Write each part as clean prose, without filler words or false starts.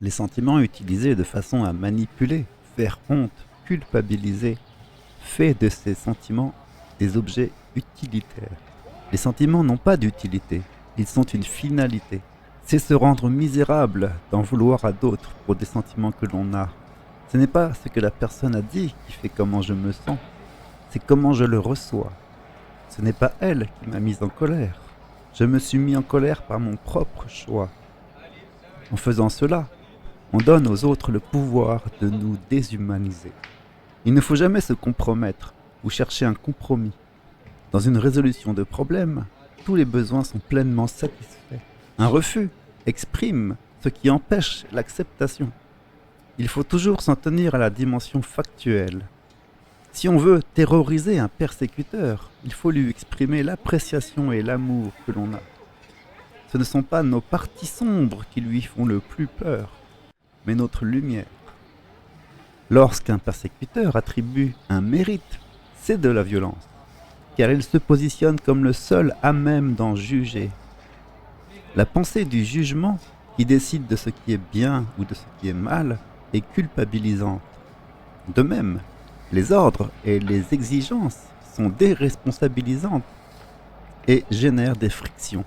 Les sentiments utilisés de façon à manipuler, faire honte, culpabiliser, fait de ces sentiments des objets utilitaires. Les sentiments n'ont pas d'utilité, ils sont une finalité. C'est se rendre misérable d'en vouloir à d'autres pour des sentiments que l'on a. Ce n'est pas ce que la personne a dit qui fait comment je me sens, c'est comment je le reçois. Ce n'est pas elle qui m'a mise en colère. Je me suis mis en colère par mon propre choix. En faisant cela, on donne aux autres le pouvoir de nous déshumaniser. Il ne faut jamais se compromettre ou chercher un compromis. Dans une résolution de problème, tous les besoins sont pleinement satisfaits. Un refus exprime ce qui empêche l'acceptation. Il faut toujours s'en tenir à la dimension factuelle. Si on veut terroriser un persécuteur, il faut lui exprimer l'appréciation et l'amour que l'on a. Ce ne sont pas nos parties sombres qui lui font le plus peur, mais notre lumière. Lorsqu'un persécuteur attribue un mérite, c'est de la violence, car il se positionne comme le seul à même d'en juger. La pensée du jugement, qui décide de ce qui est bien ou de ce qui est mal, est culpabilisante. De même, les ordres et les exigences sont déresponsabilisantes et génèrent des frictions.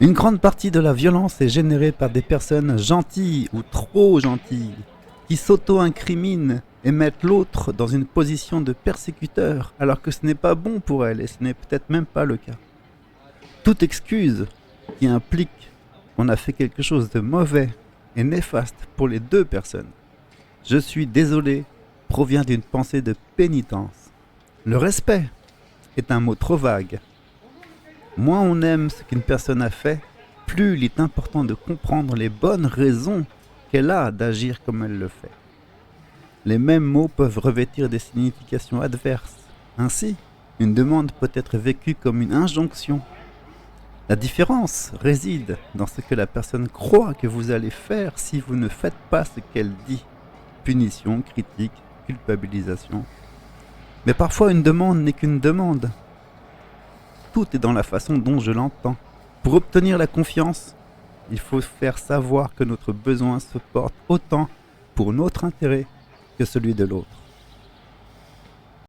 Une grande partie de la violence est générée par des personnes gentilles ou trop gentilles, qui s'auto-incriminent et mettent l'autre dans une position de persécuteur, alors que ce n'est pas bon pour elle et ce n'est peut-être même pas le cas. Toute excuse qui implique qu'on a fait quelque chose de mauvais et néfaste pour les deux personnes. Je suis désolé provient d'une pensée de pénitence. Le respect est un mot trop vague. Moins on aime ce qu'une personne a fait, plus il est important de comprendre les bonnes raisons qu'elle a d'agir comme elle le fait. Les mêmes mots peuvent revêtir des significations adverses. Ainsi, une demande peut être vécue comme une injonction. La différence réside dans ce que la personne croit que vous allez faire si vous ne faites pas ce qu'elle dit. Punition, critique, culpabilisation. Mais parfois une demande n'est qu'une demande. Tout est dans la façon dont je l'entends. Pour obtenir la confiance, il faut faire savoir que notre besoin se porte autant pour notre intérêt que celui de l'autre.